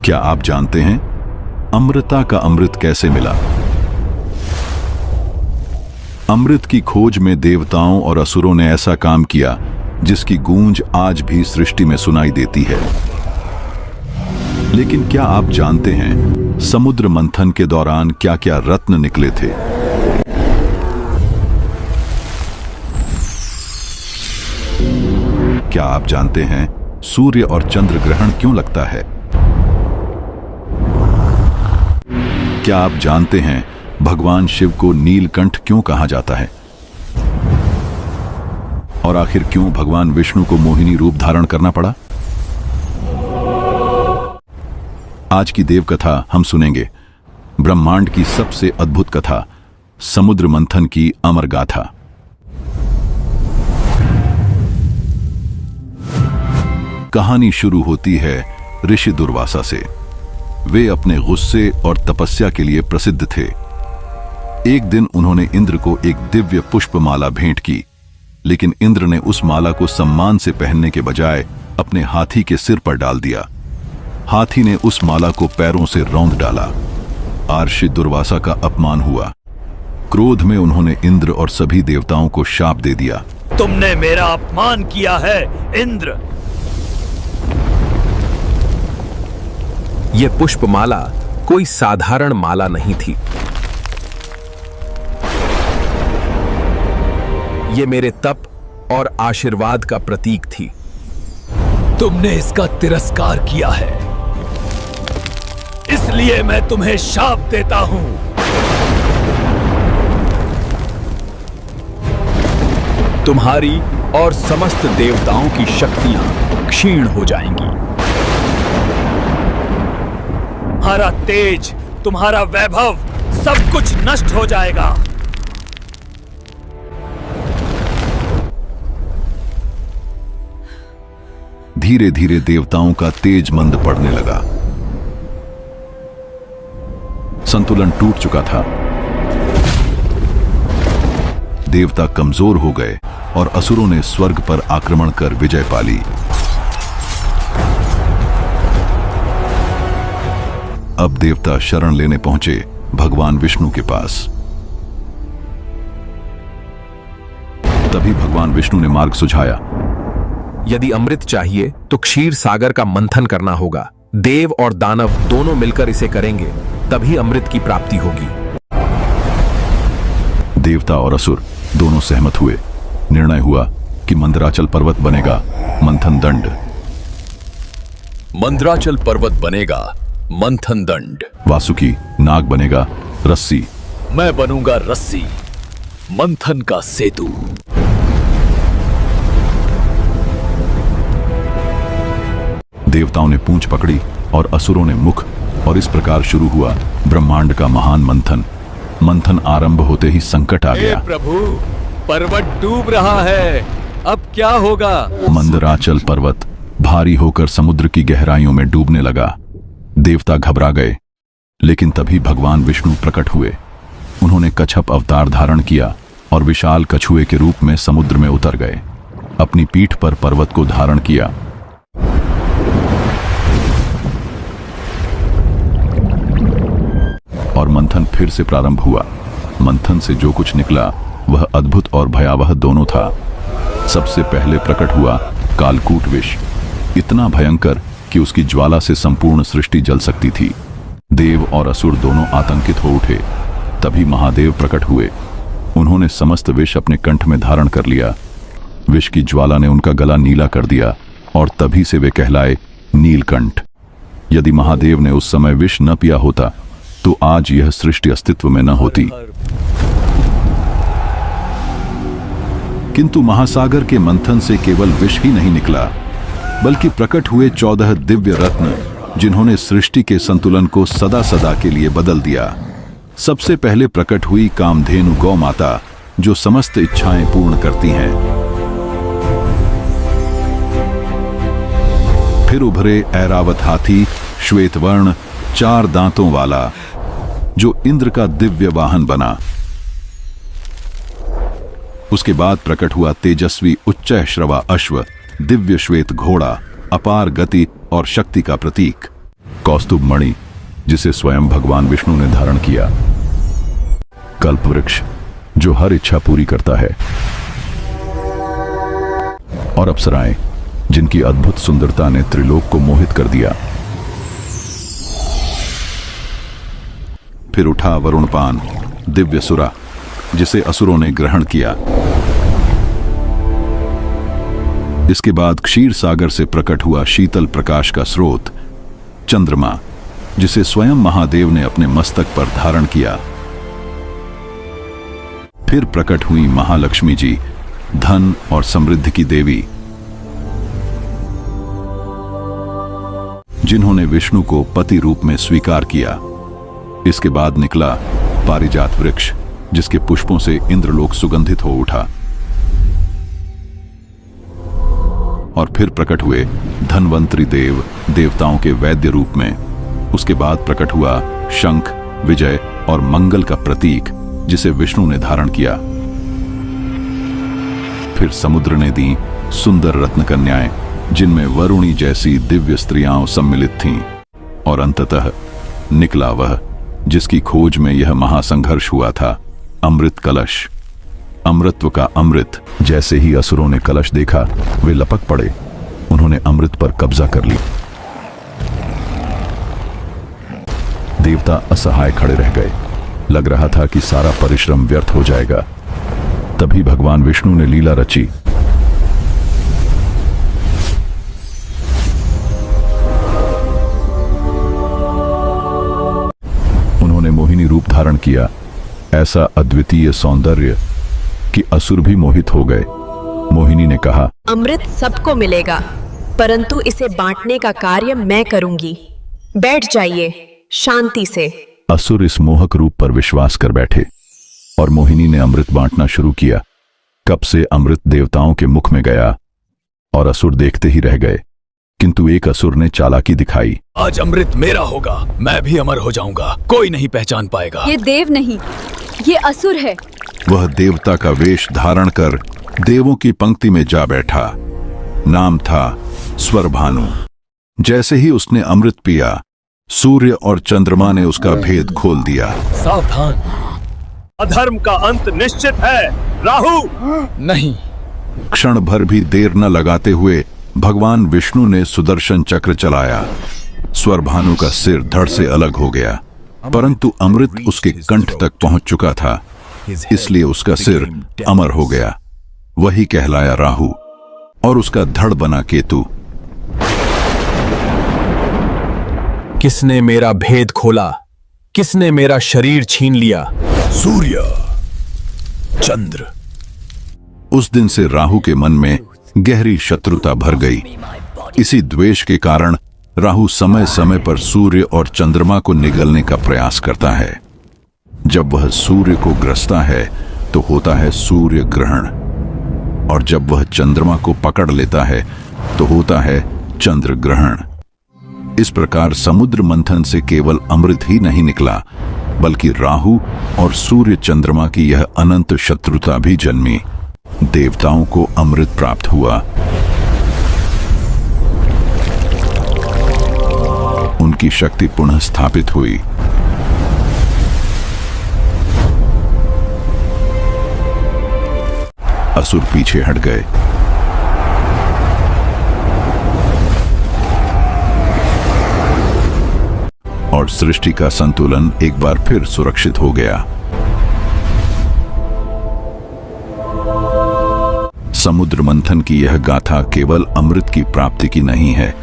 क्या आप जानते हैं अमृता का अमृत कैसे मिला? अमृत की खोज में देवताओं और असुरों ने ऐसा काम किया जिसकी गूंज आज भी सृष्टि में सुनाई देती है। लेकिन क्या आप जानते हैं समुद्र मंथन के दौरान क्या क्या रत्न निकले थे? क्या आप जानते हैं सूर्य और चंद्र ग्रहण क्यों लगता है? क्या आप जानते हैं भगवान शिव को नीलकंठ क्यों कहा जाता है? और आखिर क्यों भगवान विष्णु को मोहिनी रूप धारण करना पड़ा? आज की देव कथा हम सुनेंगे ब्रह्मांड की सबसे अद्भुत कथा, समुद्र मंथन की अमर गाथा। कहानी शुरू होती है ऋषि दुर्वासा से। वे अपने गुस्से और तपस्या के लिए प्रसिद्ध थे। एक दिन उन्होंने इंद्र को एक दिव्य पुष्पमाला भेंट की, लेकिन इंद्र ने उस माला को सम्मान से पहनने के बजाय अपने हाथी के सिर पर डाल दिया। हाथी ने उस माला को पैरों से रौंद डाला। आर्षि दुर्वासा का अपमान हुआ। क्रोध में उन्होंने इंद्र और सभी देवताओं को शाप दे दिया। तुमने मेरा अपमान किया है इंद्र। यह पुष्पमाला कोई साधारण माला नहीं थी। यह मेरे तप और आशीर्वाद का प्रतीक थी। तुमने इसका तिरस्कार किया है, इसलिए मैं तुम्हें शाप देता हूं। तुम्हारी और समस्त देवताओं की शक्तियां क्षीण हो जाएंगी। तुम्हारा तेज, तुम्हारा वैभव, सब कुछ नष्ट हो जाएगा। धीरे धीरे देवताओं का तेज मंद पड़ने लगा। संतुलन टूट चुका था। देवता कमजोर हो गए और असुरों ने स्वर्ग पर आक्रमण कर विजय पा ली। अब देवता शरण लेने पहुंचे भगवान विष्णु के पास। तभी भगवान विष्णु ने मार्ग सुझाया। यदि अमृत चाहिए तो क्षीर सागर का मंथन करना होगा। देव और दानव दोनों मिलकर इसे करेंगे, तभी अमृत की प्राप्ति होगी। देवता और असुर दोनों सहमत हुए। निर्णय हुआ कि मंदराचल पर्वत बनेगा मंथन दंड। मंदराचल पर्वत बनेगा मंथन दंड। वासुकी नाग बनेगा रस्सी। मैं बनूंगा रस्सी, मंथन का सेतु। देवताओं ने पूंछ पकड़ी और असुरों ने मुख, और इस प्रकार शुरू हुआ ब्रह्मांड का महान मंथन। मंथन आरंभ होते ही संकट आ गया। प्रभु, पर्वत डूब रहा है, अब क्या होगा? मंदराचल पर्वत भारी होकर समुद्र की गहराइयों में डूबने लगा। देवता घबरा गए, लेकिन तभी भगवान विष्णु प्रकट हुए। उन्होंने कच्छप अवतार धारण किया और विशाल कछुए के रूप में समुद्र में उतर गए। अपनी पीठ पर पर्वत को धारण किया। और मंथन फिर से प्रारंभ हुआ। मंथन से जो कुछ निकला वह अद्भुत और भयावह दोनों था। सबसे पहले प्रकट हुआ कालकूट विष, इतना भयंकर कि उसकी ज्वाला से संपूर्ण सृष्टि जल सकती थी। देव और असुर दोनों आतंकित हो उठे। तभी महादेव प्रकट हुए। उन्होंने समस्त विष अपने कंठ में धारण कर लिया। विष की ज्वाला ने उनका गला नीला कर दिया और तभी से वे कहलाए नीलकंठ। यदि महादेव ने उस समय विष न पिया होता तो आज यह सृष्टि अस्तित्व में न होती। किंतु महासागर के मंथन से केवल विष ही नहीं निकला, बल्कि प्रकट हुए 14 दिव्य रत्न, जिन्होंने सृष्टि के संतुलन को सदा सदा के लिए बदल दिया। सबसे पहले प्रकट हुई कामधेनु गौ माता, जो समस्त इच्छाएं पूर्ण करती हैं। फिर उभरे ऐरावत हाथी, श्वेतवर्ण 4 दांतों वाला, जो इंद्र का दिव्य वाहन बना। उसके बाद प्रकट हुआ तेजस्वी उच्चैःश्रवा अश्व, दिव्य श्वेत घोड़ा, अपार गति और शक्ति का प्रतीक। कौस्तुभ मणि जिसे स्वयं भगवान विष्णु ने धारण किया, कल्प वृक्ष जो हर इच्छा पूरी करता है, और अप्सराएं जिनकी अद्भुत सुंदरता ने त्रिलोक को मोहित कर दिया। फिर उठा वरुणपान, दिव्य सुरा जिसे असुरों ने ग्रहण किया। इसके बाद क्षीर सागर से प्रकट हुआ शीतल प्रकाश का स्रोत चंद्रमा, जिसे स्वयं महादेव ने अपने मस्तक पर धारण किया। फिर प्रकट हुई महालक्ष्मी जी, धन और समृद्धि की देवी, जिन्होंने विष्णु को पति रूप में स्वीकार किया। इसके बाद निकला पारिजात वृक्ष, जिसके पुष्पों से इंद्रलोक सुगंधित हो उठा। और फिर प्रकट हुए धनवंतरी देव, देवताओं के वैद्य रूप में। उसके बाद प्रकट हुआ शंख, विजय और मंगल का प्रतीक, जिसे विष्णु ने धारण किया। फिर समुद्र ने दी सुंदर रत्न कन्याएं, जिनमें वरुणी जैसी दिव्य स्त्रियां सम्मिलित थीं। और अंततः निकला वह जिसकी खोज में यह महासंघर्ष हुआ था, अमृत कलश। अमृतत्व का अमृत। जैसे ही असुरों ने कलश देखा, वे लपक पड़े। उन्होंने अमृत पर कब्जा कर ली। देवता असहाय खड़े रह गए। लग रहा था कि सारा परिश्रम व्यर्थ हो जाएगा। तभी भगवान विष्णु ने लीला रची। उन्होंने मोहिनी रूप धारण किया, ऐसा अद्वितीय सौंदर्य कि असुर भी मोहित हो गए। मोहिनी ने कहा, अमृत सबको मिलेगा, परंतु इसे बांटने का कार्य मैं करूंगी। बैठ जाइए शांति से। असुर इस मोहक रूप पर विश्वास कर बैठे और मोहिनी ने अमृत बांटना शुरू किया। कब से अमृत देवताओं के मुख में गया और असुर देखते ही रह गए। किंतु एक असुर ने चालाकी दिखाई। आज अमृत मेरा होगा, मैं भी अमर हो जाऊंगा, कोई नहीं पहचान पाएगा। ये देव नहीं, ये असुर है। वह देवता का वेश धारण कर देवों की पंक्ति में जा बैठा। नाम था स्वरभानु। जैसे ही उसने अमृत पिया, सूर्य और चंद्रमा ने उसका भेद खोल दिया। सावधान, अधर्म का अंत निश्चित है। राहु नहीं। क्षण भर भी देर न लगाते हुए भगवान विष्णु ने सुदर्शन चक्र चलाया। स्वरभानु का सिर धड़ से अलग हो गया, परंतु अमृत उसके कंठ तक पहुंच चुका था, इसलिए उसका सिर अमर हो गया। वही कहलाया राहु, और उसका धड़ बना केतु। किसने मेरा भेद खोला? किसने मेरा शरीर छीन लिया? सूर्य, चंद्र। उस दिन से राहु के मन में गहरी शत्रुता भर गई। इसी द्वेष के कारण राहु समय समय पर सूर्य और चंद्रमा को निगलने का प्रयास करता है। जब वह सूर्य को ग्रसता है तो होता है सूर्य ग्रहण, और जब वह चंद्रमा को पकड़ लेता है तो होता है चंद्र ग्रहण। इस प्रकार समुद्र मंथन से केवल अमृत ही नहीं निकला, बल्कि राहु और सूर्य चंद्रमा की यह अनंत शत्रुता भी जन्मी। देवताओं को अमृत प्राप्त हुआ। उनकी शक्ति पुनः स्थापित हुई। असुर पीछे हट गए। और सृष्टि का संतुलन एक बार फिर सुरक्षित हो गया। समुद्र मंथन की यह गाथा केवल अमृत की प्राप्ति की नहीं है,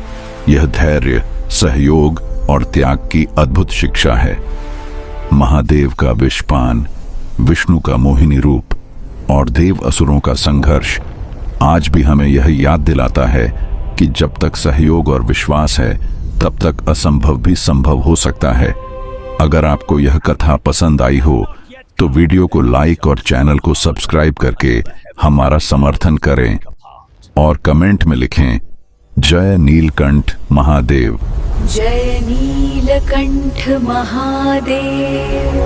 यह धैर्य, सहयोग और त्याग की अद्भुत शिक्षा है। महादेव का विषपान, विष्णु का मोहिनी रूप और देव असुरों का संघर्ष आज भी हमें यह याद दिलाता है कि जब तक सहयोग और विश्वास है, तब तक असंभव भी संभव हो सकता है। अगर आपको यह कथा पसंद आई हो तो वीडियो को लाइक और चैनल को सब्सक्राइब करके हमारा समर्थन करें और कमेंट में लिखें, जय नीलकंठ महादेव। जय नीलकंठ महादेव।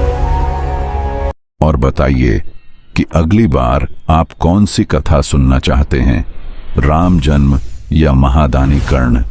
और बताइए कि अगली बार आप कौन सी कथा सुनना चाहते हैं, राम जन्म या महादानी कर्ण।